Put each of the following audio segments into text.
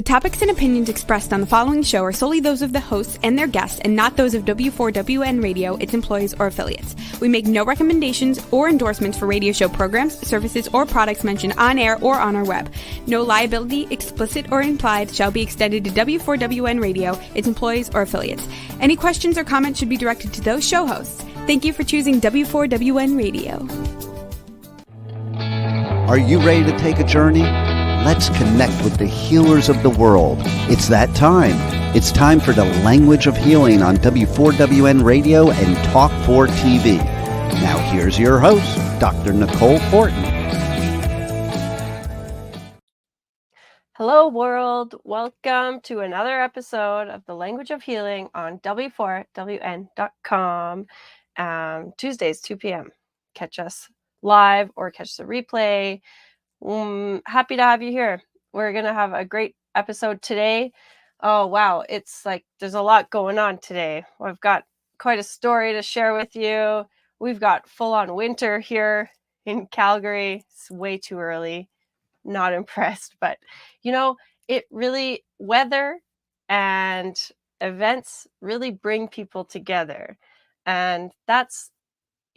topics and opinions expressed on the following show are solely those of the hosts and their guests and not those of W4WN Radio, its employees, or affiliates. We make no recommendations or endorsements for radio show programs, services, or products mentioned on air or on our web. No liability, explicit or implied, shall be extended to W4WN Radio, its employees, or affiliates. Any questions or comments should be directed to those show hosts. Thank you for choosing W4WN Radio. Are you ready to take a journey? Let's connect with the healers of the world. It's that time. It's time for the Language of Healing on W4WN Radio and Talk 4 TV. Now here's your host, Dr. Nicole Fortin. Hello world, welcome to another episode of the Language of Healing on W4WN.com. Tuesdays, 2 p.m. Catch us live or catch the replay. Happy to have you here. We're going to have a great episode today. Oh, wow. It's like there's a lot going on today. I've got quite a story to share with you. We've got full-on winter here in Calgary. It's way too early. Not impressed, but it really, weather and events really bring people together. And that's,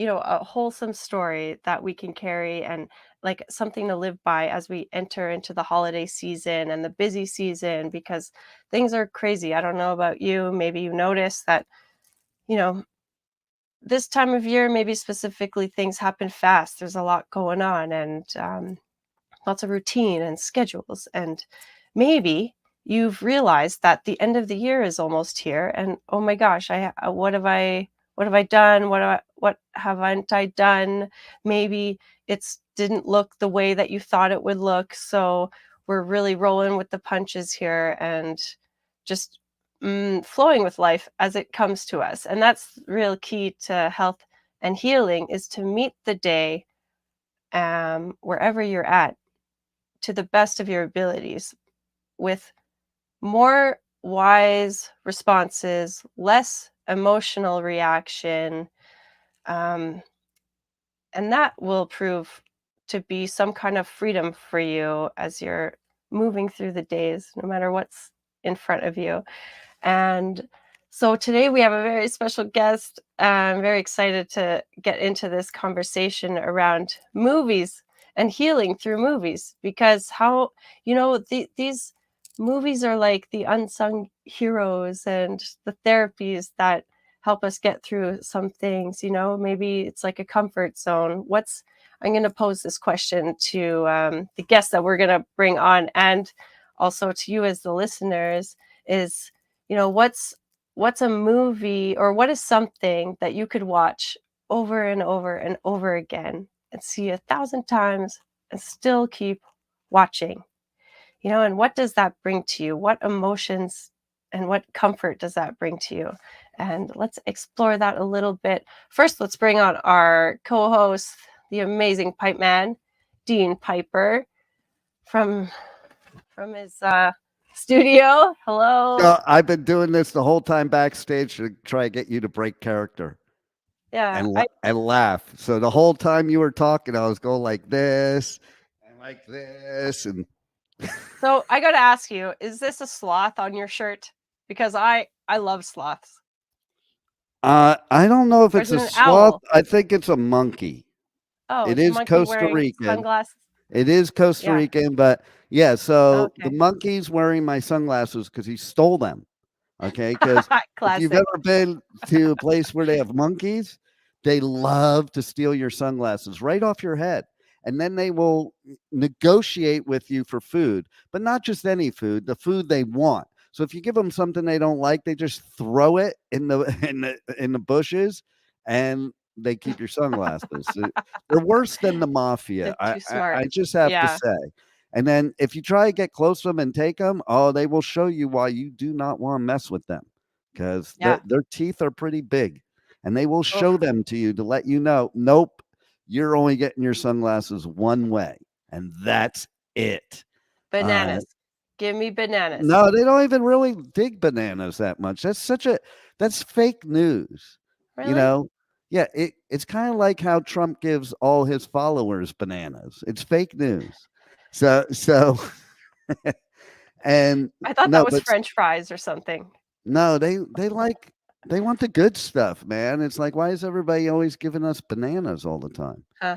a wholesome story that we can carry and like something to live by as we enter into the holiday season and the busy season, because things are crazy. I don't know about you. Maybe you notice that, this time of year, maybe specifically, things happen fast. There's a lot going on and lots of routine and schedules. And maybe you've realized that the end of the year is almost here. And oh my gosh, what have I done? What haven't I done? Maybe it's didn't look the way that you thought it would look. So we're really rolling with the punches here and just flowing with life as it comes to us. And that's the real key to health and healing, is to meet the day wherever you're at to the best of your abilities, with more wise responses, less emotional reaction, and that will prove to be some kind of freedom for you as you're moving through the days, no matter what's in front of you. And so today we have a very special guest. I'm very excited to get into this conversation around movies and healing through movies, because these movies are like the unsung heroes and the therapies that help us get through some things. Maybe it's like a comfort zone. I'm going to pose this question to the guests that we're going to bring on, and also to you as the listeners, is, what's a movie, or what is something that you could watch over and over and over again and see 1,000 times and still keep watching? And what does that bring to you? What emotions and what comfort does that bring to you? And let's explore that a little bit. First, let's bring on our co-host, the amazing pipe man, Dean Piper, from his studio. Hello. I've been doing this the whole time backstage to try to get you to break character. Yeah. And laugh. So the whole time you were talking, I was going like this and like this. And so I got to ask you, is this a sloth on your shirt? Because I love sloths. I don't know if it's a sloth. Owl? I think it's a monkey. Oh, it is Costa Rican. Sunglasses. It is Costa Rican, but yeah. So okay. The monkey's wearing my sunglasses because he stole them. Okay, because if you've ever been to a place where they have monkeys, they love to steal your sunglasses right off your head. And then they will negotiate with you for food, but not just any food, the food they want. So if you give them something they don't like, they just throw it in the bushes, and they keep your sunglasses. They're worse than the mafia. I just have to say. And then if you try to get close to them and take them, they will show you why you do not want to mess with them, because their teeth are pretty big, and they will show them to you to let you know, nope, you're only getting your sunglasses one way, and that's it. Bananas. Give me bananas. No, they don't even really dig bananas that much. That's fake news. Really? Yeah, it's kind of like how Trump gives all his followers bananas. It's fake news. So And I thought that was French fries or something. No, they want the good stuff, man. It's like, why is everybody always giving us bananas all the time? Huh.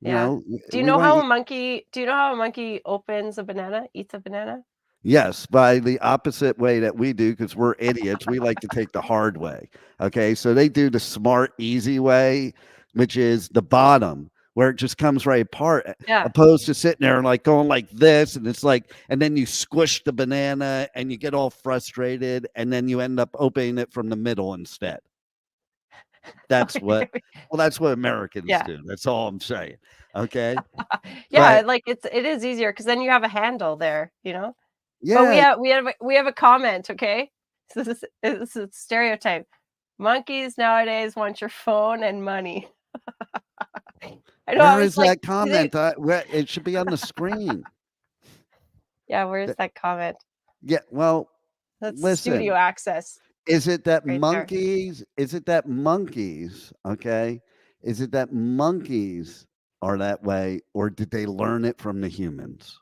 You Yeah. know, Do you know how a monkey opens a banana, eats a banana? Yes, by the opposite way that we do, because we're idiots. We like to take the hard way. Okay. So they do the smart, easy way, which is the bottom, where it just comes right apart, Yeah. opposed to sitting there and like going like this. And it's like, and then you squish the banana and you get all frustrated, and then you end up opening it from the middle instead. That's what, well, that's what Americans do. That's all I'm saying. Okay. Yeah. Like it is easier because then you have a handle there, Yeah. But we have a comment, okay? So this is a stereotype. Monkeys nowadays want your phone and money. I know. Where is that comment? It should be on the screen. Yeah, where's that comment? Yeah, well, that's listen. Studio access. Is it that monkeys? Is it that monkeys? Okay, is it that monkeys are that way, or did they learn it from the humans?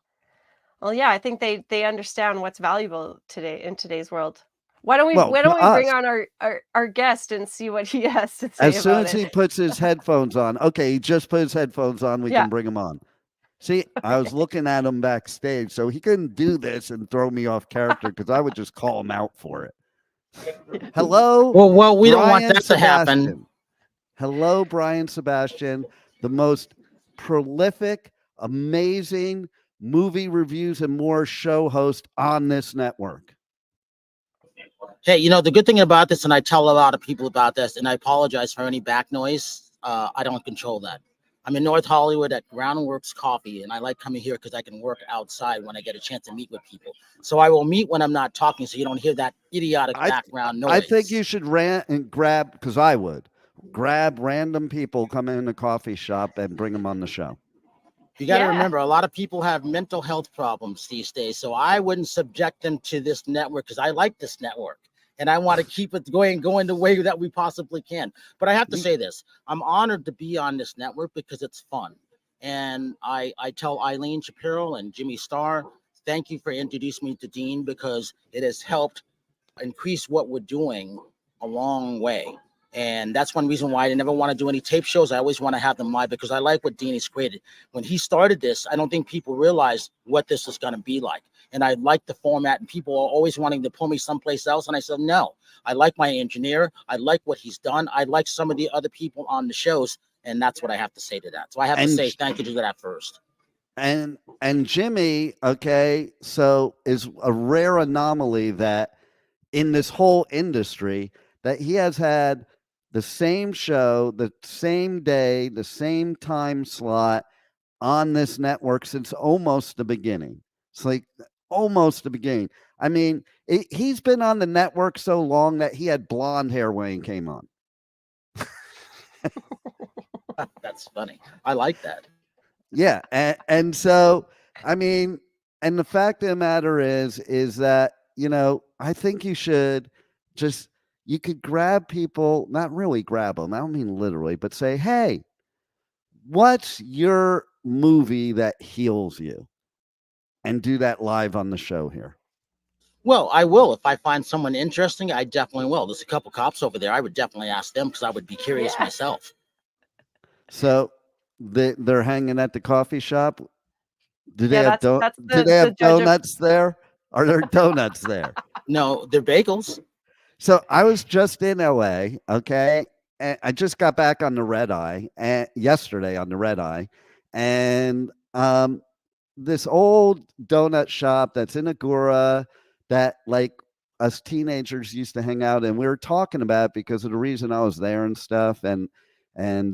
Well, yeah, I think they understand what's valuable today in today's world. Why don't we bring on our guest and see what he has to say about it? As soon as he puts his headphones on, okay, he just put his headphones on, we can bring him on. See, I was looking at him backstage, so he couldn't do this and throw me off character because I would just call him out for it. Hello. Well, we don't want that to happen. Hello, Brian Sebastian, the most prolific, amazing movie reviews and more show host on this network. Hey, the good thing about this, and I tell a lot of people about this, and I apologize for any back noise. I don't control that. I'm in North Hollywood at Groundworks Coffee, and I like coming here because I can work outside when I get a chance to meet with people. So I will meet when I'm not talking, so you don't hear that idiotic background noise. I think you should grab, because I would, grab random people, come in a coffee shop, and bring them on the show. You got to remember, a lot of people have mental health problems these days, so I wouldn't subject them to this network because I like this network. And I want to keep it going the way that we possibly can. But I have to say this. I'm honored to be on this network because it's fun. And I tell Eileen Shapiro and Jimmy Starr, thank you for introducing me to Dean because it has helped increase what we're doing a long way. And that's one reason why I never want to do any tape shows. I always want to have them live because I like what Dean has created. When he started this, I don't think people realized what this is going to be like. And I like the format, and people are always wanting to pull me someplace else. And I said, no, I like my engineer. I like what he's done. I like some of the other people on the shows. And that's what I have to say to that. So I have to say thank you to that first. And Jimmy, okay, so is a rare anomaly that in this whole industry that he has had the same show, the same day, the same time slot on this network since almost the beginning. It's like almost the beginning. I mean, he's been on the network so long that he had blonde hair when he came on. That's funny. I like that. Yeah. And so, I mean, and the fact of the matter is that, I think you should just, you could grab people, not really grab them. I don't mean literally, but say, hey, what's your movie that heals you? And do that live on the show here. Well, I will. If I find someone interesting, I definitely will. There's a couple cops over there. I would definitely ask them because I would be curious myself. So they're hanging at the coffee shop. Do they have donuts there? Are there donuts there? No, they're bagels. So I was just in LA, okay? And I just got back on the red eye yesterday on the red eye. And this old donut shop that's in Agora that like us teenagers used to hang out in. We were talking about it because of the reason I was there and stuff. And me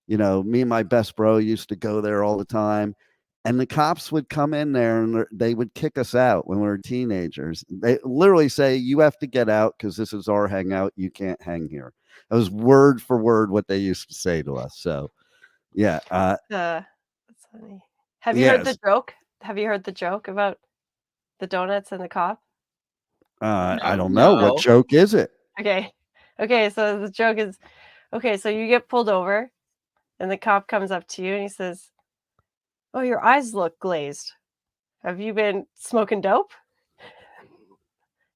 and my best bro used to go there all the time. And the cops would come in there and they would kick us out when we were teenagers. They literally say, you have to get out because this is our hangout. You can't hang here. It was word for word what they used to say to us. So, yeah. That's funny. Have you heard the joke? Have you heard the joke about the donuts and the cop? I don't know. What joke is it? Okay. So the joke is, so you get pulled over and the cop comes up to you and he says, oh, your eyes look glazed. Have you been smoking dope?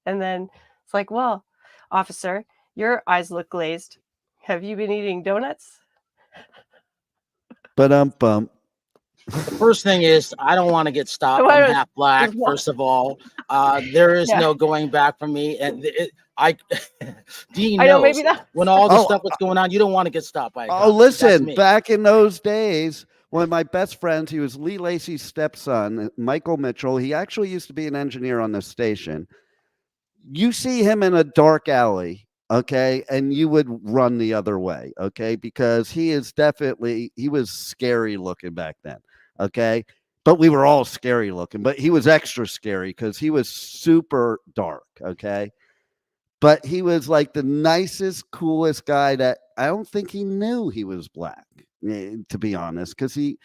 And then it's like, well, officer, your eyes look glazed. Have you been eating donuts? But The first thing is, I don't want to get stopped. I'm half black, first of all. There is no going back for me. And Dean knows, maybe when all the stuff was going on, you don't want to get stopped by a cop. Listen, back in those days, one of my best friends, he was Lee Lacey's stepson, Michael Mitchell. He actually used to be an engineer on this station. You see him in a dark alley, okay, and you would run the other way, okay, because he was scary looking back then, okay, but we were all scary looking, but he was extra scary because he was super dark, okay, but he was like the nicest, coolest guy that I don't think he knew he was black, to be honest, because he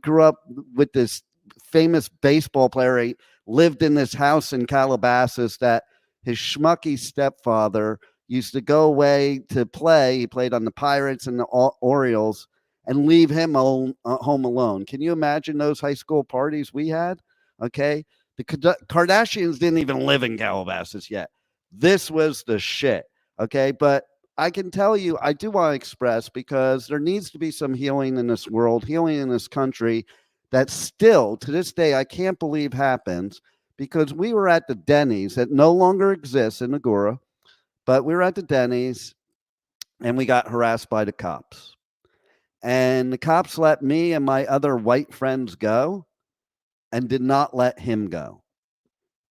grew up with this famous baseball player. He lived in this house in Calabasas that his schmucky stepfather used to go away to play. He played on the Pirates and the Orioles and leave him home alone. Can you imagine those high school parties we had? Okay. The Kardashians didn't even live in Calabasas yet. This was the shit. Okay. But I can tell you, I do want to express, because there needs to be some healing in this world, healing in this country, that still to this day, I can't believe happens, because we were at the Denny's that no longer exists in Agoura, but we were at the Denny's and we got harassed by the cops. And the cops let me and my other white friends go and did not let him go.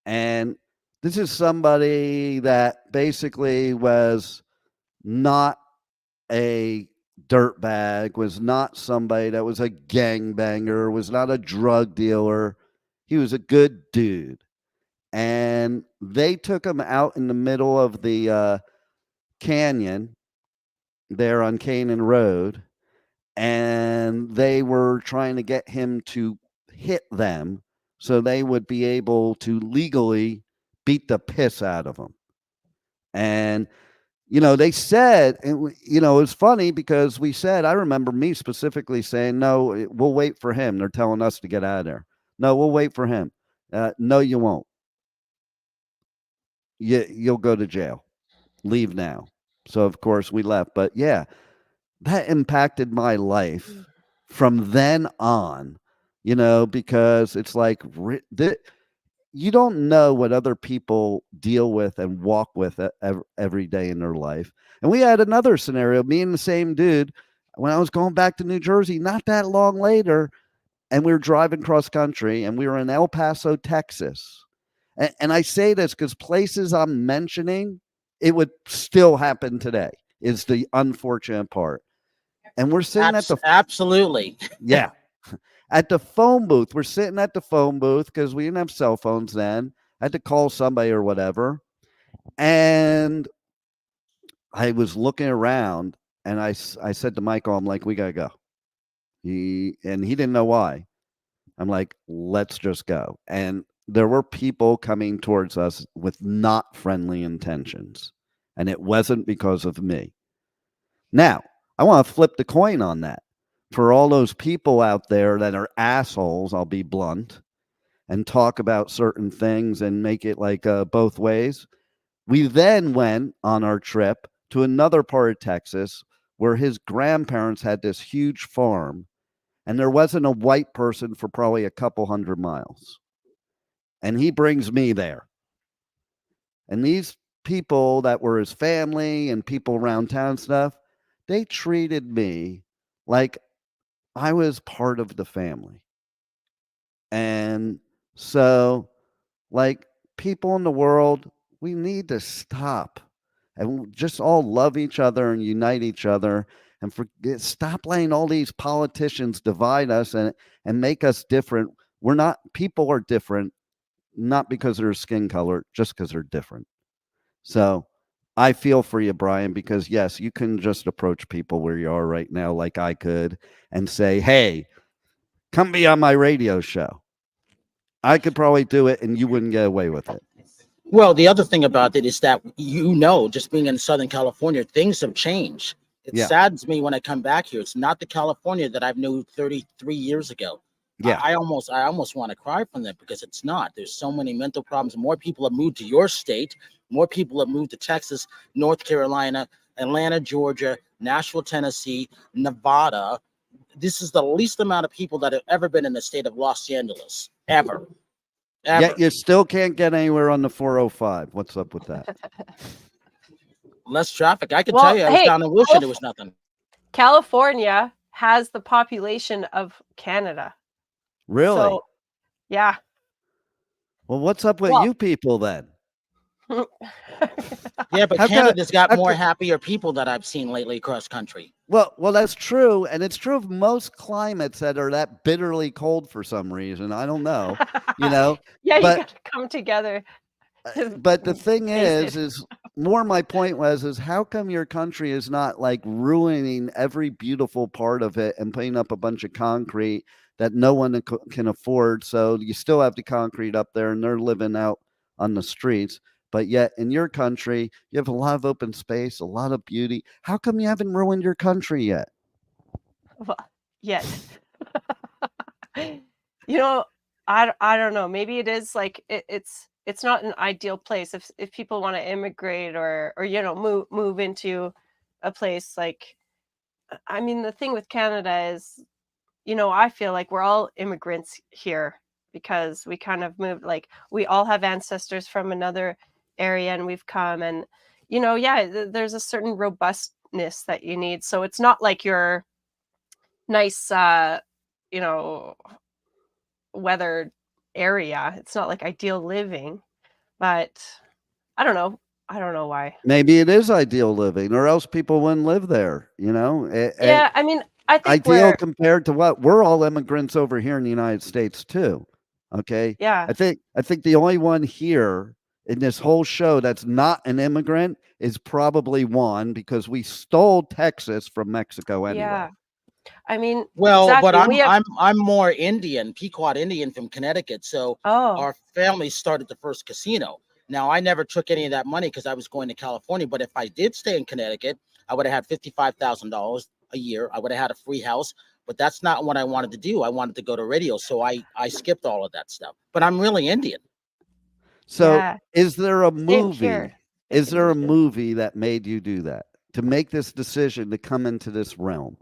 And this is somebody that basically was not a dirtbag, was not somebody that was a gangbanger, was not a drug dealer. He was a good dude. And they took him out in the middle of the canyon there on Canaan Road, and they were trying to get him to hit them so they would be able to legally beat the piss out of him. And they said, it was funny because we said, I remember me specifically saying, no, we'll wait for him. They're telling us to get out of there. No, we'll wait for him. No, you won't. You'll go to jail. Leave now. So, of course, we left. But, yeah, that impacted my life from then on, because it's like you don't know what other people deal with and walk with every day in their life. And we had another scenario, me and the same dude, when I was going back to New Jersey, not that long later, and we were driving cross country, and we were in El Paso, Texas. And I say this because places I'm mentioning, it would still happen today, is the unfortunate part. And we're sitting at the... Absolutely. Yeah. At the phone booth. We're sitting at the phone booth because we didn't have cell phones then. I had to call somebody or whatever. And I was looking around, and I said to Michael, I'm like, we got to go. He didn't know why. I'm like, let's just go. And there were people coming towards us with not friendly intentions. And it wasn't because of me. Now, I want to flip the coin on that. For all those people out there that are assholes, I'll be blunt, and talk about certain things and make it like both ways. We then went on our trip to another part of Texas where his grandparents had this huge farm, and there wasn't a white person for probably a couple 100 miles. And he brings me there. And these people that were his family and people around town stuff, they treated me like I was part of the family. And so, like, people in the world, we need to stop and just all love each other and unite each other, and stop letting all these politicians divide us and make us different. People are different, not because of their skin color, just because they're different. So I feel for you, Brian, because yes, you can just approach people where you are right now, like I could, and say, hey, come be on my radio show. I could probably do it and you wouldn't get away with it. Well, the other thing about it is that, just being in Southern California, things have changed. It saddens me when I come back here. It's not the California that I've known 33 years ago. Yeah. I almost want to cry from that, because it's not. There's so many mental problems. More people have moved to your state. More people have moved to Texas, North Carolina, Atlanta, Georgia, Nashville, Tennessee, Nevada. This is the least amount of people that have ever been in the state of Los Angeles, ever. Yet you still can't get anywhere on the 405. What's up with that? Less traffic. I can tell you, I was down in Wilshire, there was nothing. California has the population of Canada. Really? So, yeah. Well, what's up with you people then? Yeah, but Canada's got more happier people that I've seen lately across country. Well, that's true, and it's true of most climates that are that bitterly cold for some reason. I don't know, Yeah, you got to come together. But the thing is more my point is how come your country is not like ruining every beautiful part of it and putting up a bunch of concrete that no one can afford? So you still have the concrete up there, and they're living out on the streets. But yet in your country, you have a lot of open space, a lot of beauty. How come you haven't ruined your country yet? Well, yet. I don't know. Maybe it is like it's not an ideal place if people want to immigrate or move into a place like. I mean, the thing with Canada is, I feel like we're all immigrants here because we kind of moved, like we all have ancestors from another area and we've come, and there's a certain robustness that you need. So it's not like your nice weathered area. It's not like ideal living, but I don't know why. Maybe it is ideal living, or else people wouldn't live there, Yeah, I mean, I think ideal compared to what? We're all immigrants over here in the United States too. Okay. Yeah. I think the only one here in this whole show that's not an immigrant is probably Juan, because we stole Texas from Mexico anyway. Yeah. I mean, well, exactly. But I'm more Indian, Pequot Indian from Connecticut. So our family started the first casino. Now, I never took any of that money because I was going to California. But if I did stay in Connecticut, I would have had $55,000 a year. I would have had a free house. But that's not what I wanted to do. I wanted to go to radio. So I skipped all of that stuff. But I'm really Indian. So is there a movie? Is there a movie that made you do that, to make this decision to come into this realm?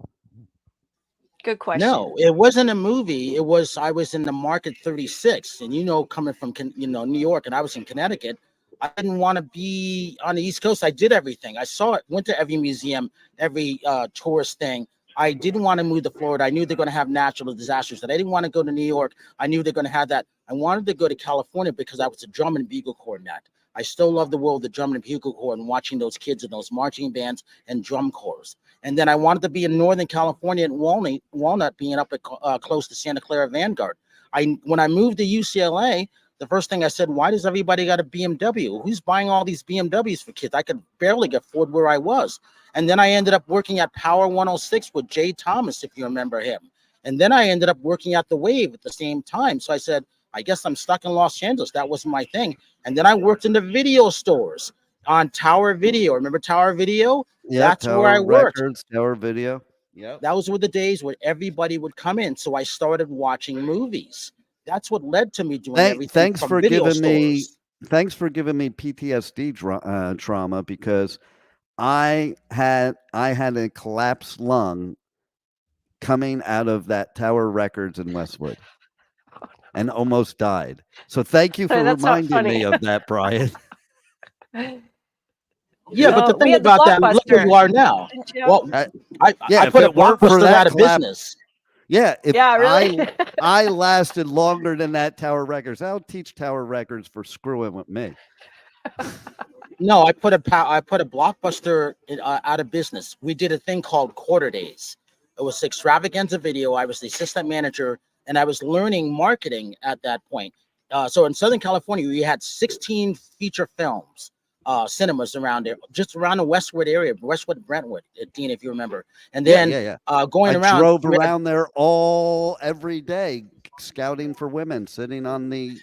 Good question. No, it wasn't a movie. I was in the Market 36, and coming from New York, and I was in Connecticut. I didn't want to be on the East Coast. I did everything. I saw it, went to every museum, every tourist thing. I didn't want to move to Florida. I knew they're going to have natural disasters. That I didn't want to go to New York. I knew they're going to have that. I wanted to go to California because I was a drum and bugle cornet. I still love the world of the drum and bugle corps and watching those kids in those marching bands and drum corps. And then I wanted to be in Northern California at Walnut, being up at close to Santa Clara Vanguard. When I moved to UCLA, the first thing I said, why does everybody got a BMW? Who's buying all these BMWs for kids? I could barely afford where I was. And then I ended up working at Power 106 with Jay Thomas, if you remember him. And then I ended up working at The Wave at the same time. So I said, I guess I'm stuck in Los Angeles. That wasn't my thing. And then I worked in the video stores on Tower Video. Remember Tower Video? Yeah, that's where I worked. Records, Tower Video. Yeah. That was the days where everybody would come in. So I started watching movies. That's what led to me doing everything. Thanks for giving me PTSD trauma, because I had a collapsed lung coming out of that Tower Records in Westwood and almost died. So thank you for reminding me of that, Brian. Yeah, but the thing about that, look where you are now. Well, I put a Blockbuster out of business. Yeah, really? I lasted longer than that Tower Records. I'll teach Tower Records for screwing with me. No, I put a Blockbuster out of business. We did a thing called Quarter Days. It was Extravaganza Video. I was the assistant manager, and I was learning marketing at that point. So in Southern California, we had 16 feature films. Cinemas around there, just around the Westwood area, Westwood, Brentwood, Dean, if you remember. And then going around, drove around there every day, scouting for women, sitting on the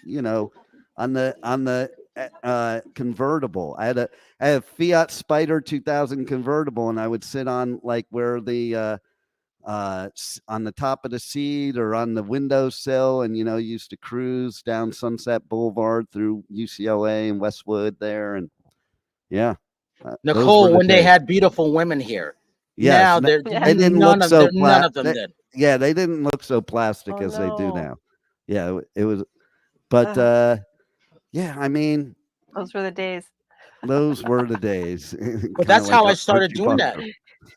convertible. I had a Fiat Spider 2000 convertible, and I would sit on like where the on the top of the seat or on the windowsill, and used to cruise down Sunset Boulevard through UCLA and Westwood there, and yeah. Nicole, when they had beautiful women here. Yes, now they didn't look so none of them did. Yeah, they didn't look so plastic as they do now. Yeah, it was, but yeah, I mean, those were the days. Those were the days. But that's how I started doing that,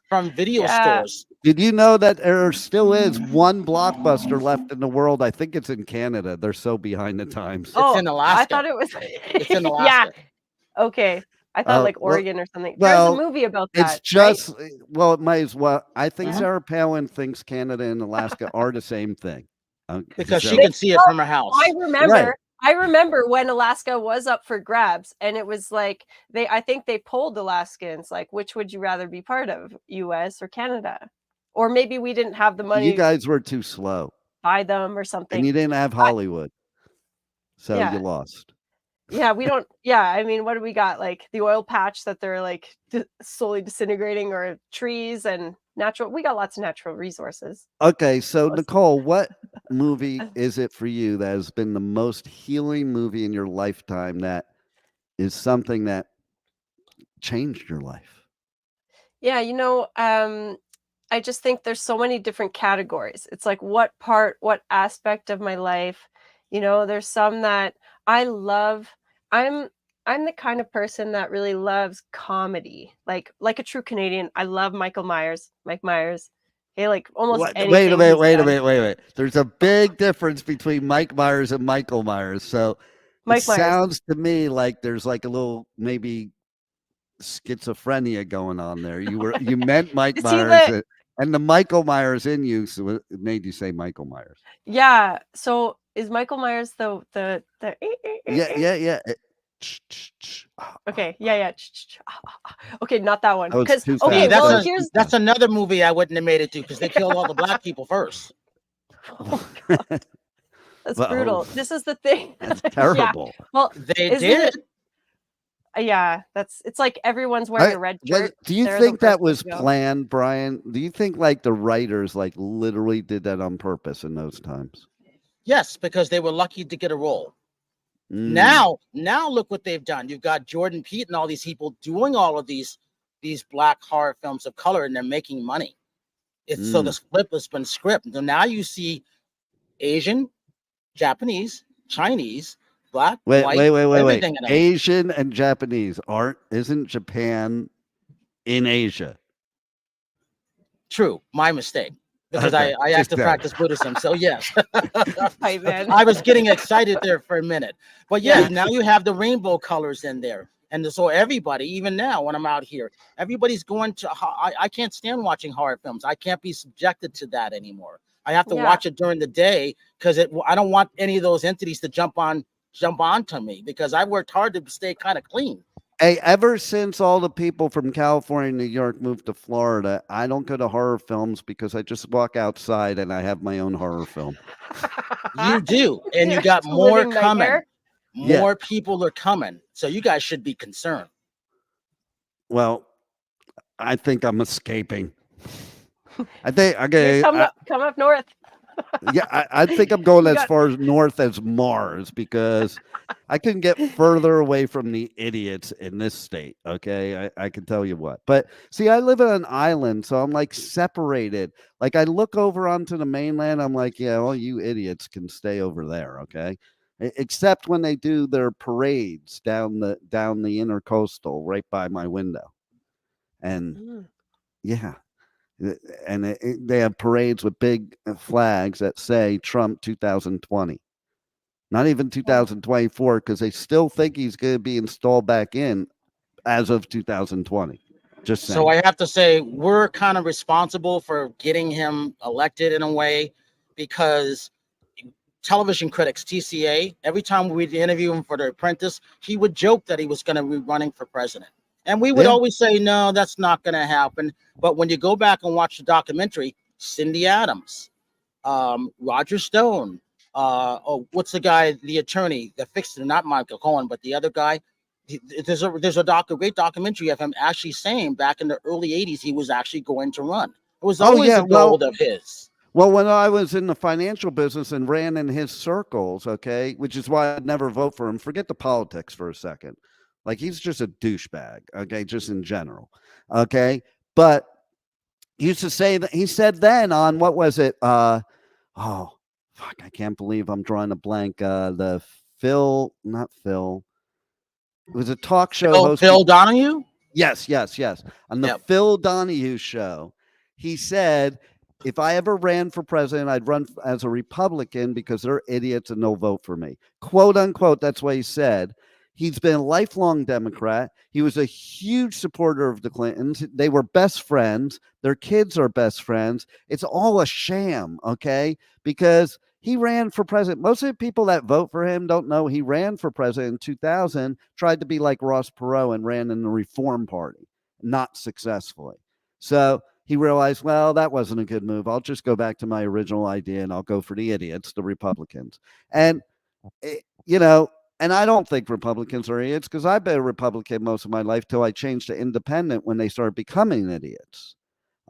from video stores. Did you know that there still is one Blockbuster left in the world? I think it's in Canada. They're so behind the times. It's in Alaska. I thought it was. It's in Alaska. Yeah. Okay. I thought like Oregon or something. Well, there's a movie about that. It's just, right? Well, it might as well. I think Sarah Palin thinks Canada and Alaska are the same thing. Because she can see it from her house. I remember. Right. I remember when Alaska was up for grabs, and it was like I think they polled Alaskans, like, which would you rather be part of, U.S. or Canada? Or maybe we didn't have the money. You guys were too slow. Buy them or something. And you didn't have Hollywood. So you lost. Yeah, we don't. Yeah, I mean, what do we got? Like the oil patch that they're like slowly disintegrating, or trees and natural. We got lots of natural resources. Okay, so Nicole, what movie is it for you that has been the most healing movie in your lifetime? That is something that changed your life. Yeah, I just think there's so many different categories. It's like what aspect of my life. There's some that I love. I'm the kind of person that really loves comedy, like a true Canadian. I love Mike Myers. Hey, like almost anything. Wait a minute. There's a big difference between Mike Myers and Michael Myers. So it sounds to me like there's like a little maybe schizophrenia going on there. You meant Mike Myers, and the Michael Myers in you, so it made you say Michael Myers. Yeah. So is Michael Myers the Yeah. Okay. Yeah. Okay, not that one. Because that's another movie I wouldn't have made it to, because they killed all the black people first. Oh, God. That's brutal. This is the thing. That's terrible. Yeah. Well, they did. Yeah, it's like everyone's wearing a red shirt. Do you think that was planned, Brian? Do you think like the writers like literally did that on purpose in those times? Yes, because they were lucky to get a role. Now look what they've done. You've got Jordan Peele and all these people doing all of these black horror films of color, and they're making money. So the flip has been scripted. So now you see Asian, Japanese, Chinese, black, white. Wait. Asian and Japanese isn't Japan in Asia? True, my mistake. Because I have to practice Buddhism. So yes. I was getting excited there for a minute. But now you have the rainbow colors in there. And so everybody, even now when I'm out here, everybody's going to, I can't stand watching horror films. I can't be subjected to that anymore. I have to watch it during the day, because I don't want any of those entities to jump onto me, because I worked hard to stay kind of clean. Hey, ever since all the people from California and New York moved to Florida, I don't go to horror films, because I just walk outside and I have my own horror film. You do. And you got more coming. More people are coming. So you guys should be concerned. Well, I think I'm escaping. I think come up north. I think I'm going as far north as Mars, because I can get further away from the idiots in this state. Okay, I can tell you what. But see, I live on an island, so I'm like separated. Like I look over onto the mainland, I'm like, yeah, all you idiots can stay over there. Okay, except when they do their parades down the intercoastal right by my window, and and they have parades with big flags that say Trump 2020. Not even 2024, because they still think he's going to be installed back in as of 2020. Just saying. So I have to say we're kind of responsible for getting him elected in a way, because television critics, TCA, every time we'd interview him for The Apprentice, he would joke that he was going to be running for president. And we would always say, no, that's not going to happen. But when you go back and watch the documentary, Cindy Adams, Roger Stone, what's the guy, the attorney that fixed it? Not Michael Cohen, but the other guy. There's a great documentary of him actually saying back in the early 80s he was actually going to run. It was always a goal of his. Well, when I was in the financial business and ran in his circles, okay, which is why I'd never vote for him. Forget the politics for a second. Like, he's just a douchebag, okay, just in general, okay? But he used to say that, he said then on, what was it? Oh, fuck, I can't believe I'm drawing a blank. Not Phil. It was a talk show. Phil Donahue? Yes. On the Phil Donahue show, he said, if I ever ran for president, I'd run as a Republican because they're idiots and they'll vote for me. Quote unquote, that's what he said. He's been a lifelong Democrat. He was a huge supporter of the Clintons. They were best friends. Their kids are best friends. It's all a sham, okay? Because he ran for president. Most of the people that vote for him don't know he ran for president in 2000, tried to be like Ross Perot and ran in the Reform Party, not successfully. So he realized, well, that wasn't a good move. I'll just go back to my original idea and I'll go for the idiots, the Republicans. And, and I don't think Republicans are idiots because I've been a Republican most of my life till I changed to independent when they started becoming idiots.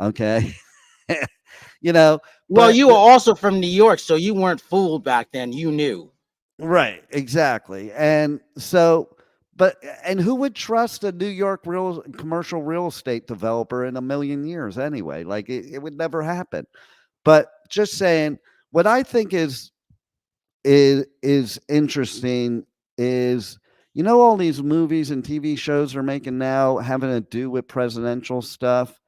Okay. Well, you were also from New York, so you weren't fooled back then. You knew. Right. Exactly. And so, and who would trust a New York commercial real estate developer in a million years anyway? Like, it would never happen. But just saying, what I think is interesting is, all these movies and TV shows are making now having to do with presidential stuff.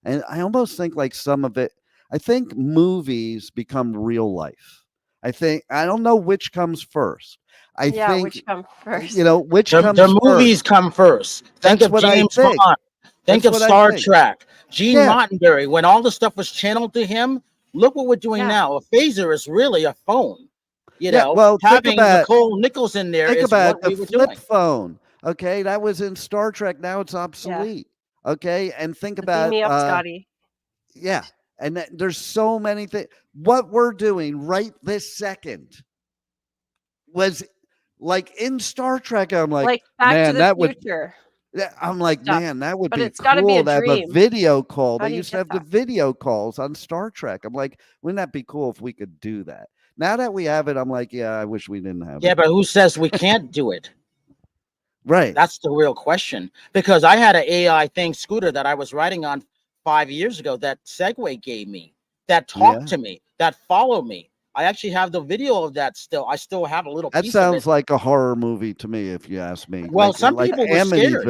And I almost think like some of it, I think movies become real life. I don't know which comes first. I think which comes first. Which comes first. The movies come first. Think of James Bond. Think of Star Trek. Gene Roddenberry, when all the stuff was channeled to him, look what we're doing now. A phaser is really a phone. Having Nicole Nichols in there is what we were doing. Flip phone. Okay, that was in Star Trek. Now it's obsolete. Yeah. Okay, and think about me up, Scotty. Yeah, and there's so many things. What we're doing right this second was like in Star Trek. I'm like Back to the Future. I'm like, man, that would be cool to have a video call. They used to have the video calls on Star Trek. I'm like, wouldn't that be cool if we could do that? Now that we have it, I'm like, yeah, I wish we didn't have it. Yeah, but who says we can't do it? Right. That's the real question. Because I had an AI thing scooter that I was riding on 5 years ago that Segway gave me, that talked to me, that followed me. I actually have the video of that still. I still have a little piece of it. That sounds like a horror movie to me, if you ask me. Well, some people were scared.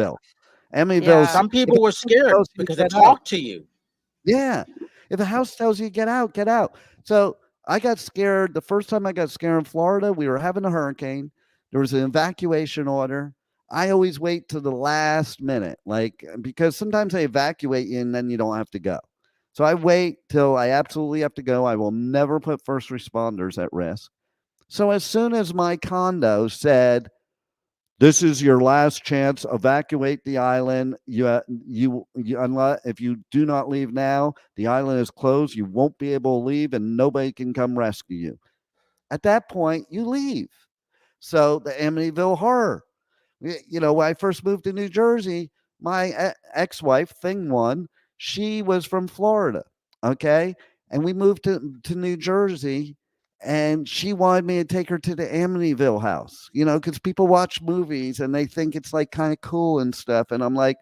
Amityville. Some people were scared because it talked to you. Yeah. If a house tells you, get out, get out. So I got scared. The first time I got scared in Florida, we were having a hurricane. There was an evacuation order. I always wait to the last minute, because sometimes they evacuate you and then you don't have to go. So I wait till I absolutely have to go. I will never put first responders at risk. So as soon as my condo said, this is your last chance, evacuate the island. If you do not leave now, the island is closed. You won't be able to leave and nobody can come rescue you. At that point, you leave. So the Amityville horror. When I first moved to New Jersey, my ex-wife, Thing One, she was from Florida, okay? And we moved to New Jersey, and she wanted me to take her to the Amityville house, because people watch movies and they think it's like kind of cool and stuff. And I'm like,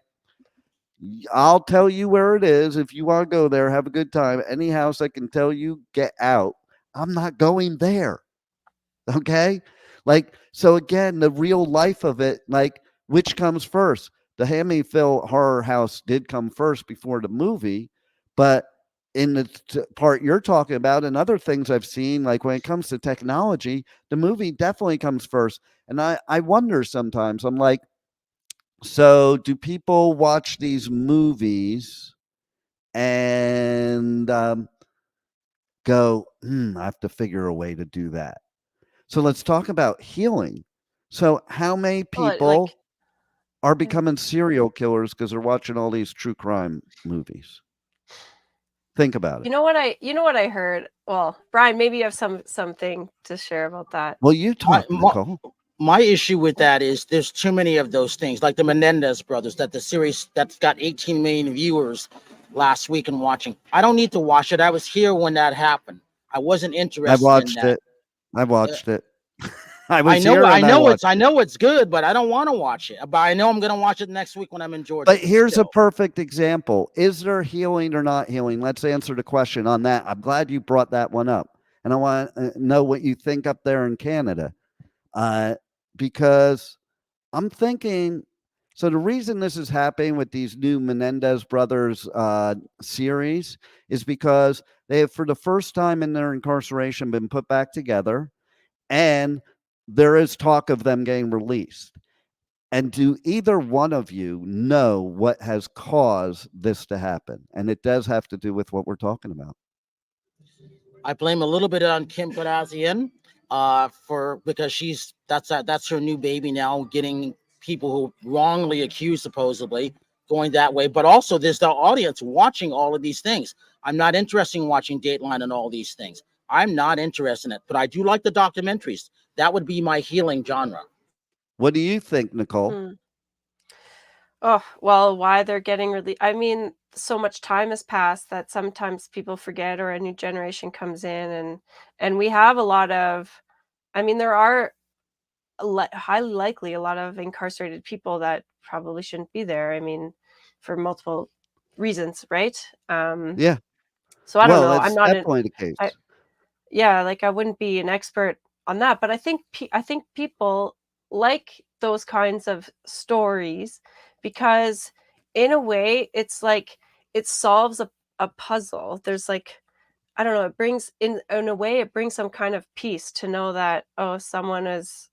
I'll tell you where it is. If you want to go there, have a good time. Any house I can tell you, get out. I'm not going there, okay? So again, the real life of it, which comes first? The Amityville horror house did come first before the movie, but in the part you're talking about and other things I've seen, like when it comes to technology, the movie definitely comes first. And I wonder sometimes, I'm like, so do people watch these movies and go, I have to figure a way to do that? So let's talk about healing. So how many people are becoming serial killers because they're watching all these true crime movies? Think about it. You know what I heard? Well, Brian, maybe you have something to share about that. Well, you talk, Nicole. My issue with that is there's too many of those things, like the Menendez brothers, that the series that's got 18 million viewers last week and watching. I don't need to watch it. I was here when that happened. I wasn't interested I watched in that. it. I watched it. I know it's good, but I don't want to watch it. But I know I'm going to watch it next week when I'm in Georgia. But here's a perfect example. Is there healing or not healing? Let's answer the question on that. I'm glad you brought that one up. And I want to know what you think up there in Canada. Because I'm thinking, so the reason this is happening with these new Menendez brothers series is because they have, for the first time in their incarceration, been put back together, and there is talk of them getting released. And do either one of you know what has caused this to happen? And it does have to do with what we're talking about. I blame a little bit on Kim Kardashian because that's her new baby now, getting people who wrongly accused supposedly going that way. But also there's the audience watching all of these things. I'm not interested in watching Dateline and all these things. I'm not interested in it, but I do like the documentaries. That would be my healing genre. What do you think, Nicole? Oh, well, why they're getting released. I mean, so much time has passed that sometimes people forget, or a new generation comes in, and we have a lot of, I mean, there are highly likely a lot of incarcerated people that probably shouldn't be there. I mean, for multiple reasons, right? Yeah. So I don't know. That's I'm not definitely the case. Yeah, like I wouldn't be an expert on that, but I think people like those kinds of stories because in a way it's like it solves a puzzle. There's like, I don't know, it brings in a way it brings some kind of peace to know that, oh, someone is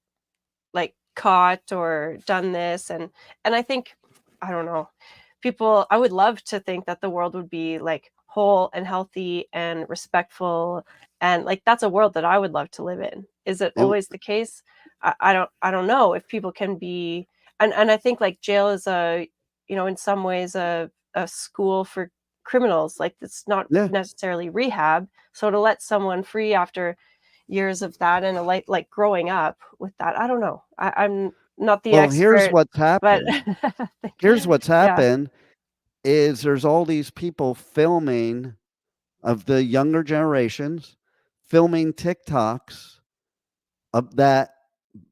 like caught or done this, and I think, I don't know, I would love to think that the world would be like whole and healthy and respectful, and like that's a world that I would love to live in. Is it always the case? I don't know if people can be, and I think like jail is in some ways a school for criminals. Like it's not necessarily rehab. So to let someone free after years of that and like growing up with that, I don't know. I'm not the expert. Here's what's happened. Here's what's happened is there's all these people filming of the younger generations, filming TikToks of that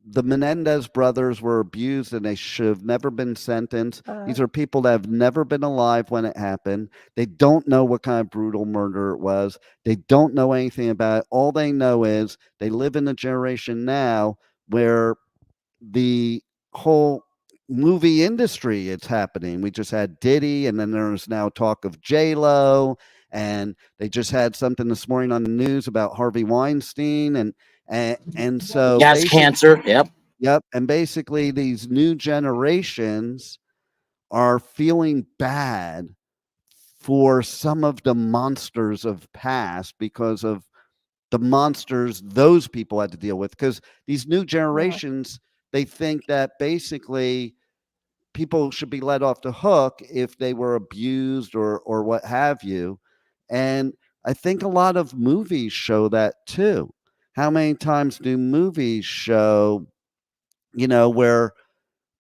the Menendez brothers were abused and they should have never been sentenced. These are people that have never been alive when it happened. They don't know what kind of brutal murder it was. They don't know anything about it. All they know is they live in a generation now where the whole movie industry, it's happening. We just had Diddy, and then there's now talk of J-Lo, and they just had something this morning on the news about Harvey Weinstein, and so gas cancer. Yep. And basically these new generations are feeling bad for some of the monsters of past because of the monsters those people had to deal with. Because these new generations, they think that basically people should be let off the hook if they were abused or what have you. And I think a lot of movies show that too. How many times do movies show, where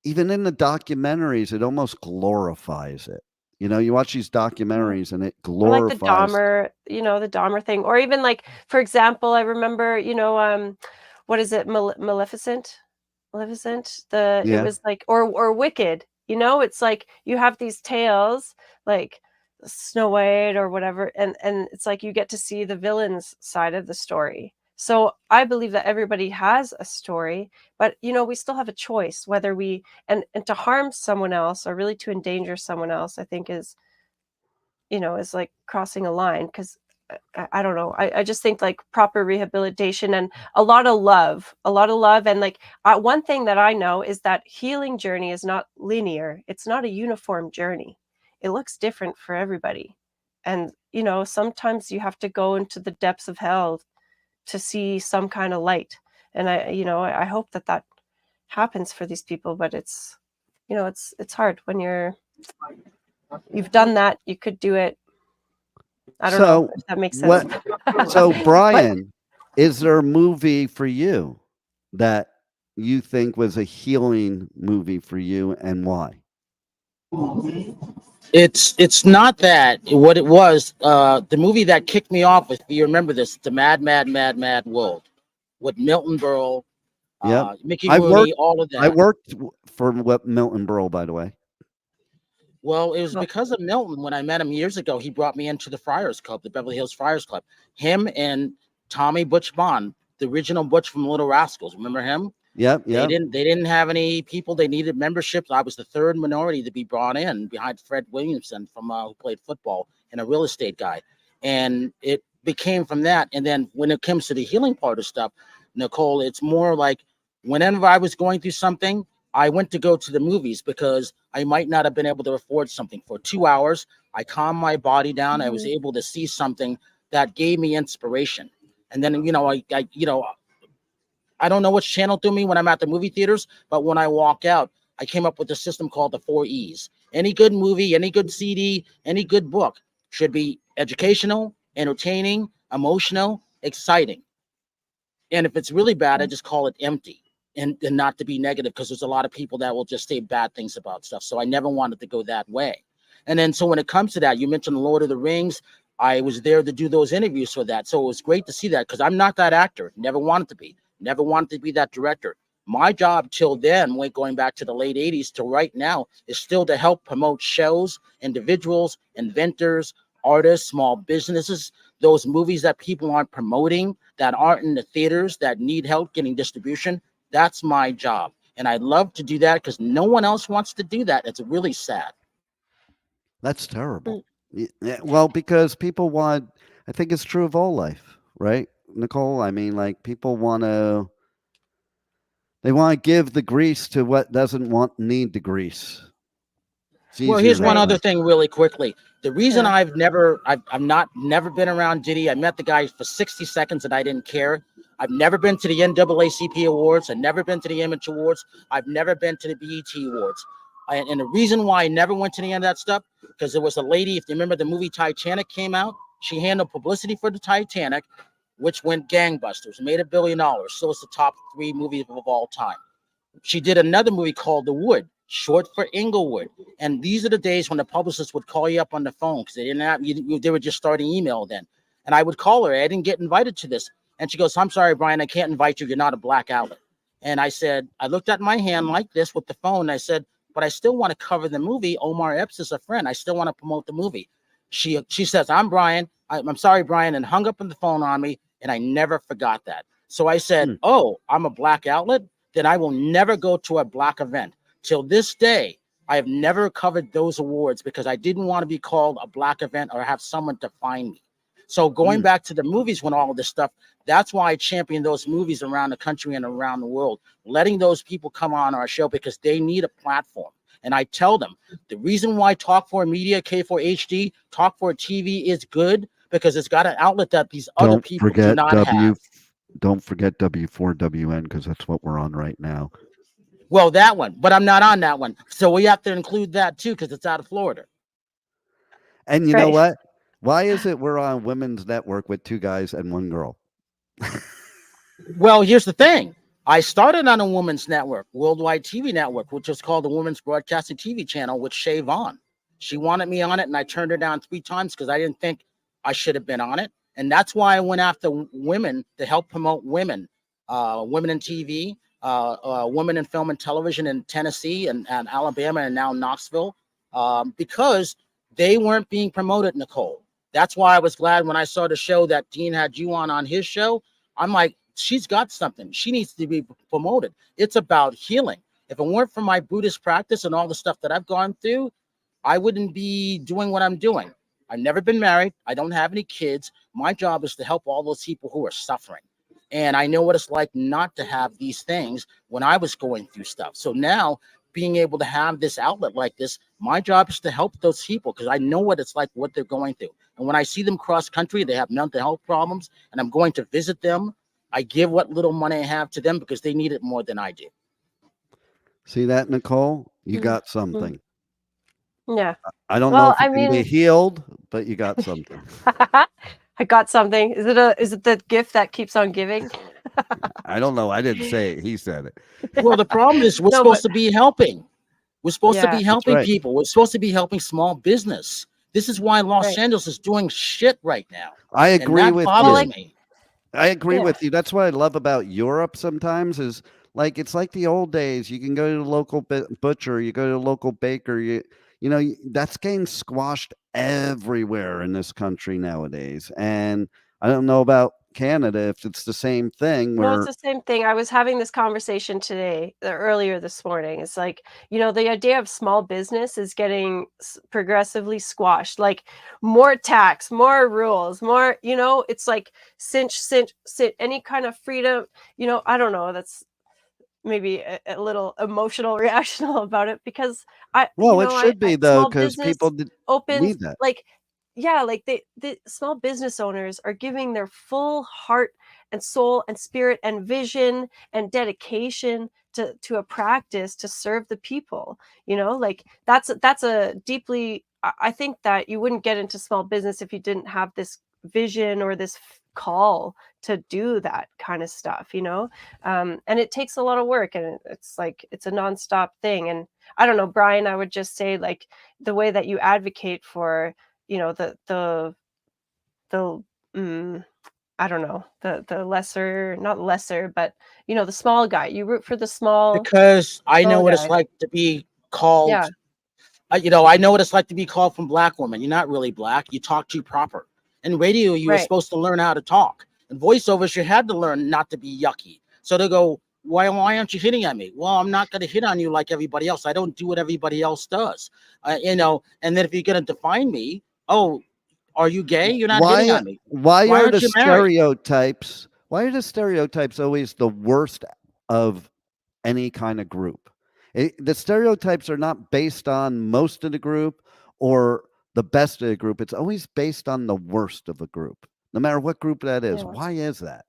even in the documentaries, it almost glorifies it. You watch these documentaries and it glorifies. Or like the Dahmer thing, or even like, for example, I remember, what is it? Maleficent. It was like, or Wicked, it's like you have these tales like Snow White or whatever. And it's like, you get to see the villain's side of the story. So I believe that everybody has a story, but we still have a choice whether and to harm someone else or really to endanger someone else, I think is like crossing a line. Because I don't know. I just think like proper rehabilitation and a lot of love. And like one thing that I know is that healing journey is not linear. It's not a uniform journey. It looks different for everybody. And, sometimes you have to go into the depths of hell to see some kind of light. And I hope that happens for these people, but it's hard when you've done that. You could do it. I don't know if that makes sense. So Brian, is there a movie for you that you think was a healing movie for you, and why? It's not that. What it was, the movie that kicked me off, if you remember this, The Mad World, with Milton Berle, Yep. Mickey Rooney, all of I that. worked for Milton Berle, by the way. Well, it was because of Milton. When I met him years ago, he brought me into the Friars Club, the Beverly Hills Friars Club. Him and Tommy Butch Bond, the original Butch from Little Rascals. Remember him? Yep. They didn't have any people. They needed memberships. I was the third minority to be brought in behind Fred Williamson from who played football and a real estate guy. And it became from that. And then when it comes to the healing part of stuff, Nicole, it's more like whenever I was going through something, I went to go to the movies because I might not have been able to afford something for 2 hours. I calmed my body down. I was able to see something that gave me inspiration. And then, I don't know which channel threw me when I'm at the movie theaters, but when I walk out, I came up with a system called the 4 E's. Any good movie, any good CD, any good book should be educational, entertaining, emotional, exciting. And if it's really bad, I just call it empty. And not to be negative, because there's a lot of people that will just say bad things about stuff. So I never wanted to go that way. And then so when it comes to that, you mentioned Lord of the Rings. I was there to do those interviews for that. So it was great to see that, because I'm not that actor. Never wanted to be. Never wanted to be that director. My job till then, going back to the late 80s to right now, is still to help promote shows, individuals, inventors, artists, small businesses, those movies that people aren't promoting, that aren't in the theaters, that need help getting distribution. That's my job. And I love to do that because no one else wants to do that. It's really sad. That's terrible. Yeah, well, because people want, I think it's true of all life, right, Nicole? I mean, like people they want to give the grease to what doesn't need the grease. Well, here's one other thing really quickly. The reason I've never been around Diddy, I met the guy for 60 seconds and I didn't care. I've never been to the NAACP Awards. I've never been to the Image Awards. I've never been to the BET Awards. And the reason why I never went to any of that stuff, because there was a lady, if you remember the movie Titanic came out, she handled publicity for the Titanic, which went gangbusters, made $1 billion. So it's the top 3 movies of all time. She did another movie called The Wood, short for Inglewood. And these are the days when the publicists would call you up on the phone because they didn't have they were just starting email then. And I would call her. I didn't get invited to this. And she goes, "I'm sorry, Brian, I can't invite you. You're not a black outlet." And I said, I looked at my hand like this with the phone. And I said, "But I still want to cover the movie. Omar Epps is a friend. I still want to promote the movie." She says, "I'm Brian. I'm sorry, Brian," and hung up on the phone on me. And I never forgot that. So I said, "Oh, I'm a black outlet? Then I will never go to a black event." Till this day, I have never covered those awards because I didn't want to be called a black event or have someone define me. So going back to the movies when all of this stuff, that's why I champion those movies around the country and around the world, letting those people come on our show because they need a platform. And I tell them the reason why Talk 4 Media, K4HD, Talk 4 TV is good because it's got an outlet that these other people do not have. Don't forget W4WN because that's what we're on right now. Well, that one, but I'm not on that one. So we have to include that too because it's out of Florida. And you know what? Why is it we're on Women's Network with 2 guys and 1 girl? Well, here's the thing. I started on a women's network, Worldwide TV Network, which was called the Women's Broadcasting TV Channel with Shay Vaughn. She wanted me on it, and I turned her down 3 times because I didn't think I should have been on it. And that's why I went after women to help promote women, women in TV, women in film and television in Tennessee and Alabama and now Knoxville, because they weren't being promoted, Nicole. That's why I was glad when I saw the show that Dean had you on his show. I'm like, she's got something. She needs to be promoted. It's about healing. If it weren't for my Buddhist practice and all the stuff that I've gone through, I wouldn't be doing what I'm doing. I've never been married. I don't have any kids. My job is to help all those people who are suffering. And I know what it's like not to have these things when I was going through stuff. So now being able to have this outlet like this, my job is to help those people because I know what it's like, what they're going through. And when I see them cross country, they have mental health problems, and I'm going to visit them. I give what little money I have to them because they need it more than I do. See that, Nicole? You got something. Yeah. I don't know if you can be healed, but you got something. I got something. Is it the gift that keeps on giving? I don't know. I didn't say it. He said it. Well, the problem is we're supposed to be helping. We're supposed to be helping right. people. We're supposed to be helping small business. This is why Los Angeles is doing shit right now. I agree with you. Me. I agree with you. That's what I love about Europe sometimes is like, it's like the old days. You can go to the local butcher, you go to the local baker, that's getting squashed everywhere in this country nowadays. And I don't know about Canada if it's the same thing. No, it's the same thing. I was having this conversation earlier this morning. It's like, the idea of small business is getting progressively squashed. Like more tax, more rules, more, it's like cinch, any kind of freedom. I don't know. That's maybe a little emotional reactional about it because it should be though, because people opens need that. like the small business owners are giving their full heart and soul and spirit and vision and dedication to a practice to serve the people. Like that's a deeply, I think that you wouldn't get into small business if you didn't have this vision or this call to do that kind of stuff, and it takes a lot of work, and it's like it's a nonstop thing. And I don't know, Brian, I would just say like the way that you advocate for the I don't know, the lesser, not lesser, but the small guy. You root for the small, because I know what guy. it's like to be called. Yeah. I know what it's like to be called from black women. You're not really black. You talk too proper. In radio, you were supposed to learn how to talk. In voiceovers, you had to learn not to be yucky. So they go, why aren't you hitting at me? Well, I'm not going to hit on you like everybody else. I don't do what everybody else does. And then if you're going to define me, oh, are you gay? You're not hitting on me. Why are the stereotypes? Why are the stereotypes always the worst of any kind of group? The stereotypes are not based on most of the group or the best of the group. It's always based on the worst of a group, no matter what group that is. Why is that?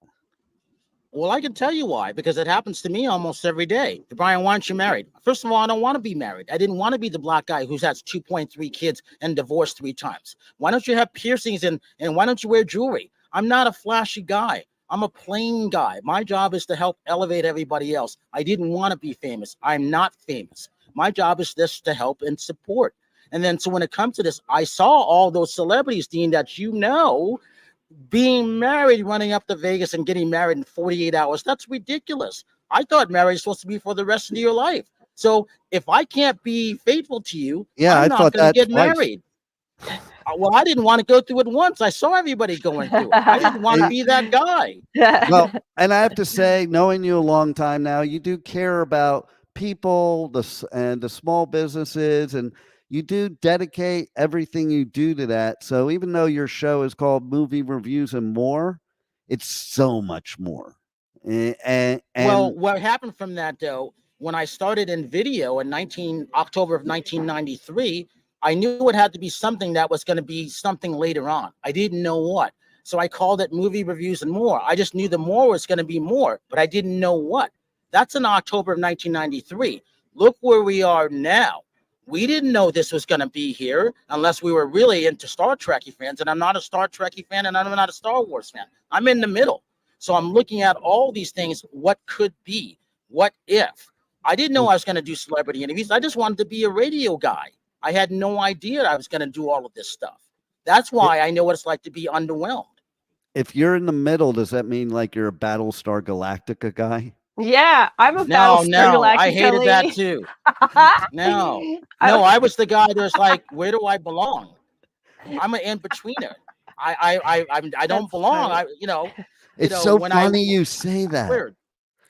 Well, I can tell you why, because it happens to me almost every day. Brian, why aren't you married? First of all, I don't want to be married. I didn't want to be the black guy who has 2.3 kids and divorced 3 times. Why don't you have piercings and why don't you wear jewelry? I'm not a flashy guy. I'm a plain guy. My job is to help elevate everybody else. I didn't want to be famous. I'm not famous. My job is just to help and support. And then so when it comes to this, I saw all those celebrities, Dean, that being married, running up to Vegas and getting married in 48 hours. That's ridiculous. I thought marriage was supposed to be for the rest of your life. So if I can't be faithful to you, I'm not going to get married. Well, I didn't want to go through it once. I saw everybody going through it. I didn't want to be that guy. Well, and I have to say, knowing you a long time now, you do care about people, the small businesses, and you do dedicate everything you do to that. So even though your show is called Movie Reviews and More, it's so much more. And well, what happened from that though, when I started in video in October of 1993, I knew it had to be something that was going to be something later on. I didn't know what. So I called it Movie Reviews and More. I just knew the more was going to be more, but I didn't know what. That's in October of 1993. Look where we are now. We didn't know this was going to be here unless we were really into Star Trekkie fans. And I'm not a Star Trekkie fan and I'm not a Star Wars fan. I'm in the middle. So I'm looking at all these things. What could be? What if? I didn't know I was going to do celebrity interviews. I just wanted to be a radio guy. I had no idea I was going to do all of this stuff. That's why I know what it's like to be underwhelmed. If you're in the middle, does that mean like you're a Battlestar Galactica guy? Yeah, I'm a Battlestar Galactica. I hated that too. No, I was the guy that's like, where do I belong? I'm an in-betweener. I don't belong. It's so funny you say that.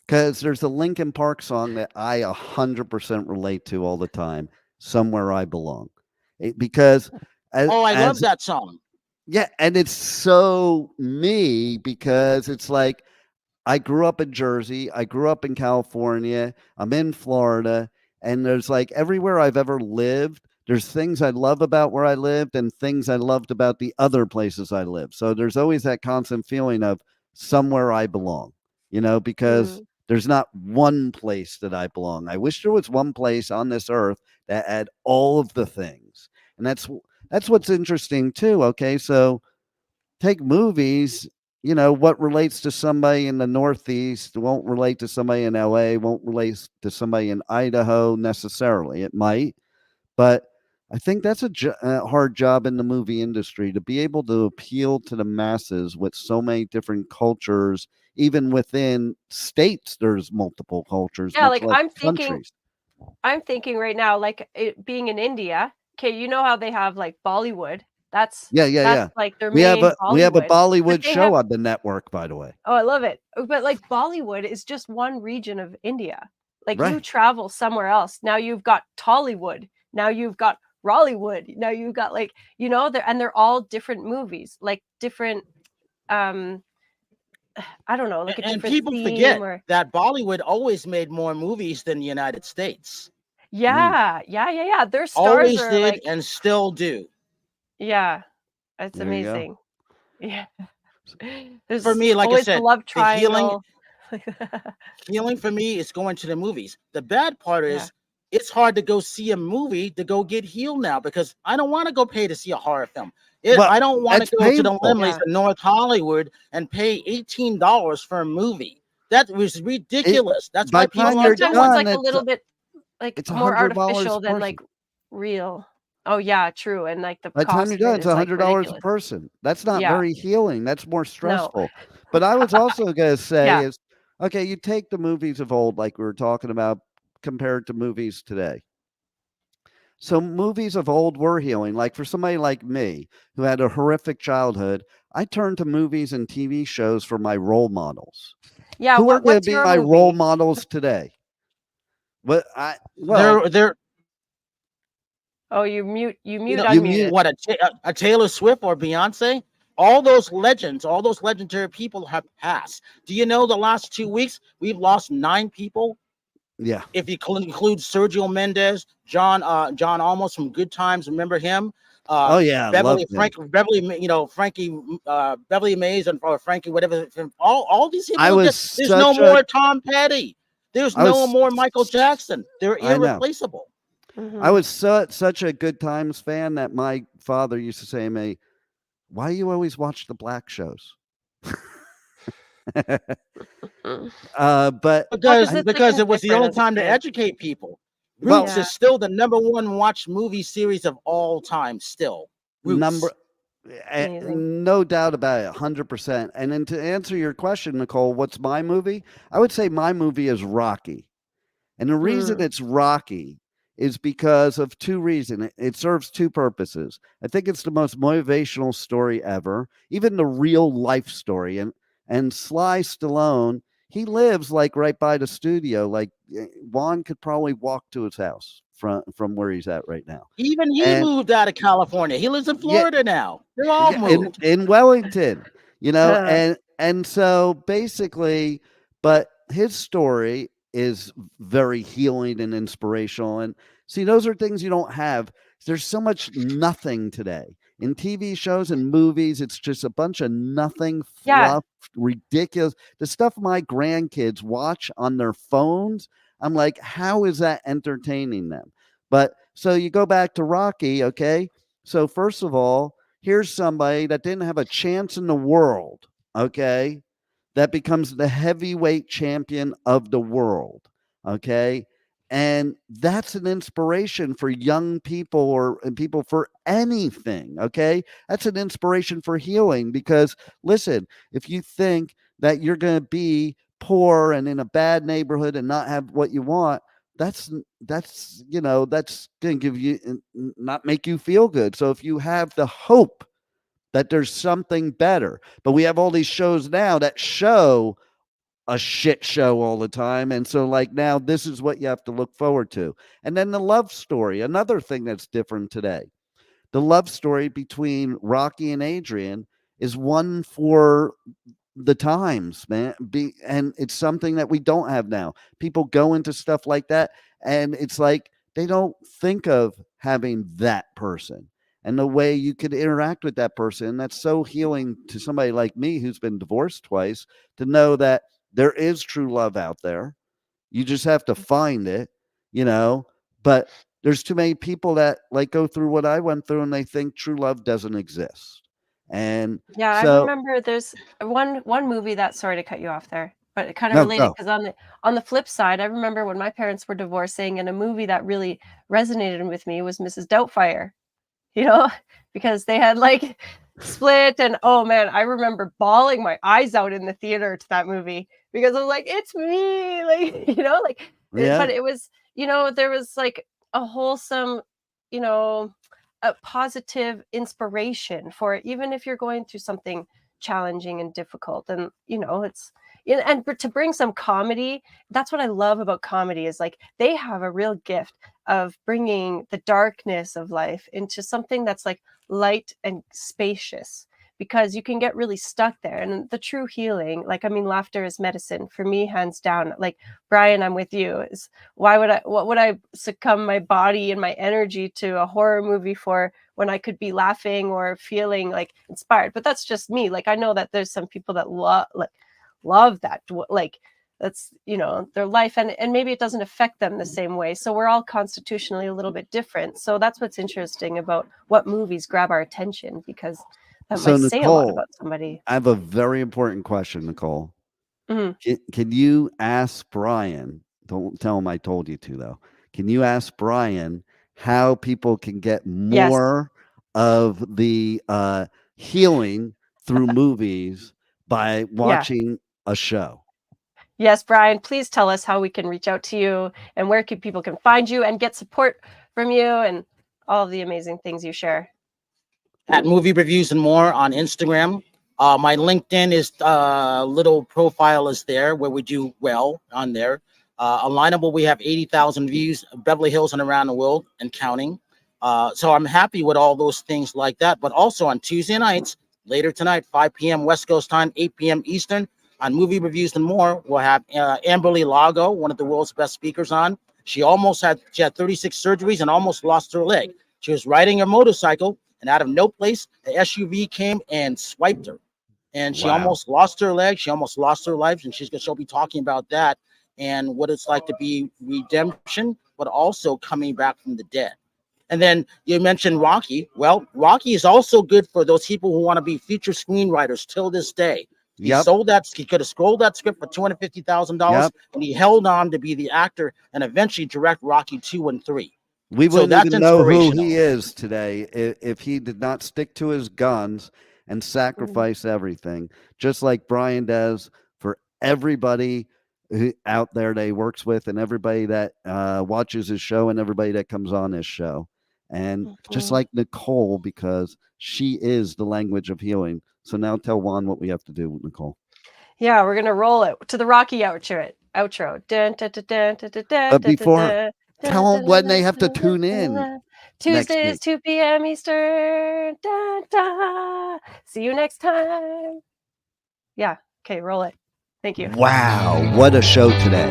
Because there's a Linkin Park song that I 100% relate to all the time. Somewhere I Belong. Because I love that song. Yeah, and it's so me because it's like I grew up in Jersey, I grew up in California, I'm in Florida, and there's like everywhere I've ever lived, there's things I love about where I lived and things I loved about the other places I lived. So there's always that constant feeling of somewhere I belong, because there's not one place that I belong. I wish there was one place on this earth that had all of the things. And that's what's interesting too. Okay. So take movies, what relates to somebody in the Northeast won't relate to somebody in LA, won't relate to somebody in Idaho necessarily. It might, but I think that's a hard job in the movie industry to be able to appeal to the masses with so many different cultures. Even within states, there's multiple cultures, Yeah, much like less countries. I'm thinking right now, like being in India. Okay, you know how they have like Bollywood. That's Yeah. like their We have main a Bollywood. Bollywood They show have, on the network, by the way. oh, I love it. But like Bollywood is just one region of India. Like you Right. travel somewhere else. Now you've got Tollywood. Now you've got Rollywood. Now you've got like, they're all different movies, like different I don't know, like a And different people theme forget or that Bollywood always made more movies than the United States. yeah. Their stars Always are did like, and still do. yeah, it's There you go. amazing. Yeah. For There's me, like I always the said, love the healing triangle. healing for me is going to the movies. The bad part Yeah. is it's hard to go see a movie to go get healed now because I don't want to go pay to see a horror film. Well, I don't want that's to go to the painful. Limleys Yeah. in North Hollywood and pay $18 for a movie. That was ridiculous. That's By why the Well, people time are you're sometimes it's doing done, like a it. little bit like it's more $100 artificial a than like person. real. Oh yeah, true. And like the By the time you're cost of done, it it's is like $100 a ridiculous. person. That's not Yeah. very healing. That's more No. stressful. But I was also going to say Yeah. is, okay, you take the movies of old, like we were talking about, compared to movies today. So movies of old were healing. Like for somebody like me who had a horrific childhood, I turned to movies and TV shows for my role models. Yeah, Who are going to what's be your my role movie? models today? Well, They're Oh, you mute, you know, you mute. unmuted. what a Taylor Swift or Beyonce? All those legends, all those legendary people have passed. Do you know the last 2 weeks we've lost 9 people? Yeah. If you include Sergio Mendes, John Almost from Good Times, remember him? Oh yeah, Beverly loved him. Frank Beverly, Frankie Beverly Mays or Frankie, whatever. All these I people. was There's no such a more Tom Petty. There's I no was more Michael Jackson. They're I know. irreplaceable. I Mhm. was such a Good Times fan that my father used to say to me, "Why do you always watch the black shows?" But Well, 'cause Because it's like it was the different only as a time to kid. educate people. well, Roots Yeah. is still the number one watched movie series of all time. Still, number Roots. Amazing. no doubt about it, 100%. And then to answer your question, Nicole, what's my movie? I would say my movie is Rocky. And the reason Mm. it's Rocky is because of two reasons. It serves two purposes. I think it's the most motivational story ever, even the real life story. And Sly Stallone, he lives like right by the studio. Like Juan could probably walk to his house from where he's at right now. Even he And moved out of California. He lives in yeah, Florida now. They're all yeah, moved. in Wellington, Huh. and so basically, but his story is very healing and inspirational. And see, those are things you don't have. There's so much nothing today in TV shows and movies. It's just a bunch of nothing, Yeah. fluff, ridiculous. The stuff my grandkids watch on their phones. I'm like, how is that entertaining them? But so you go back to Rocky, okay? So first of all, here's somebody that didn't have a chance in the world, okay, that becomes the heavyweight champion of the world, okay? And that's an inspiration for young people or people for anything, okay? That's an inspiration for healing because listen, if you think that you're going to be poor and in a bad neighborhood and not have what you want, that's that's going to give you not make you feel good. So if you have the hope that there's something better, but we have all these shows now that show a shit show all the time, and so like now this is what you have to look forward to. And then the love story, another thing that's different today. The love story between Rocky and Adrian is one for the times, man. And it's something that we don't have now. People go into stuff like that, and it's like they don't think of having that person and the way you could interact with that person. That's so healing to somebody like me who's been divorced twice to know that there is true love out there. You just have to find it, you know. But there's too many people that like go through what I went through and they think true love doesn't exist. And yeah, so, I remember there's one movie that, sorry to cut you off there, but it kind of related, because on the flip side, I remember when my parents were divorcing, and a movie that really resonated with me was Mrs. Doubtfire, you know, because they had like split, and oh man, I remember bawling my eyes out in the theater to that movie because I was like, it's me, like, you know, like, but it was, you know, there was like a wholesome, you know, a positive inspiration for it, even if you're going through something challenging and difficult. And, you know, it's, and to bring some comedy, that's what I love about comedy, is like they have a real gift of bringing the darkness of life into something that's like light and spacious, because you can get really stuck there. And the true healing, like, I mean, laughter is medicine for me, hands down. Like, Brian, I'm with you. Is what would I succumb my body and my energy to a horror movie for, when I could be laughing or feeling like inspired? But that's just me. Like, I know that there's some people that love that, like, that's, you know, their life, and maybe it doesn't affect them the same way. So we're all constitutionally a little bit different. So that's what's interesting about what movies grab our attention, because that might say a lot about somebody. I have a very important question, Nicole. Mm-hmm. Can you ask Brian, don't tell him I told you to though, can you ask Brian how people can get more of the healing through movies by watching a show? Yes, Brian, please tell us how we can reach out to you, and where people can find you and get support from you, and all of the amazing things you share. At Movie Reviews and More on Instagram. My LinkedIn is little profile is there, where we do well on there. Alignable, we have 80,000 views, Beverly Hills and around the world and counting. So I'm happy with all those things like that. But also on Tuesday nights, later tonight, 5 p.m. West Coast time, 8 p.m. Eastern, on Movie Reviews and More, we'll have Amberly Lago, one of the world's best speakers, on. She had 36 surgeries and almost lost her leg. She was riding her motorcycle, and out of no place, the SUV came and swiped her. And she almost lost her leg. She almost lost her life. And she'll be talking about that and what it's like to be redemption, but also coming back from the dead. And then you mentioned Rocky. Well, Rocky is also good for those people who want to be feature screenwriters till this day. He sold that. He could have sold that script for $250,000, and he held on to be the actor and eventually direct Rocky 2 and 3. We wouldn't even know who he is today if he did not stick to his guns and sacrifice everything, just like Brian does for everybody out there that he works with, and everybody that watches his show, and everybody that comes on his show. And just like Nicole, because she is the language of healing. So now tell Juan what we have to do, Nicole. Yeah, we're going to roll it to the Rocky outro. But before, tell them when they have to tune in. Tuesdays, 2 p.m. Eastern. See you next time. Yeah. Okay, roll it. Thank you. Wow, what a show today.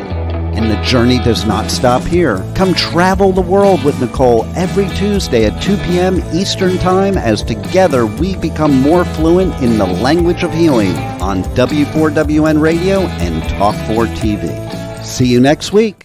And the journey does not stop here. Come travel the world with Nicole every Tuesday at 2 p.m. Eastern Time, as together we become more fluent in the language of healing on W4WN Radio and Talk4 TV. See you next week.